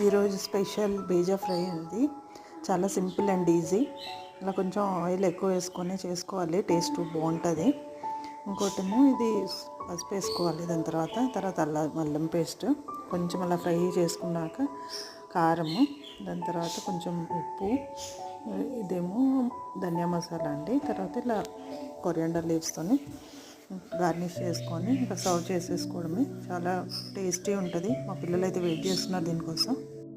ఈరోజు special bheja fry అది చాలా సింపుల్ అండ్ ఈజీ. ఇలా కొంచెం ఆయిల్ ఎక్కువ వేసుకొని చేసుకోవాలి, టేస్ట్ బాగుంటుంది. ఇంకోటేమో ఇది పసుపు వేసుకోవాలి, దాని తర్వాత అల్లం పేస్ట్ కొంచెం అలా ఫ్రై చేసుకున్నాక కారము, దాని తర్వాత కొంచెం ఉప్పు, ఇదేమో ధనియా మసాలా అండి. తర్వాత ఇలా కొరియాండర్ లీవ్స్తోని గార్నిష్ చేసుకొని ఇంకా సర్వ్ చేసేసుకోవడమే. చాలా టేస్టీ ఉంటుంది. మా పిల్లలు అయితే వెయిట్ చేస్తున్నారు దీనికోసం.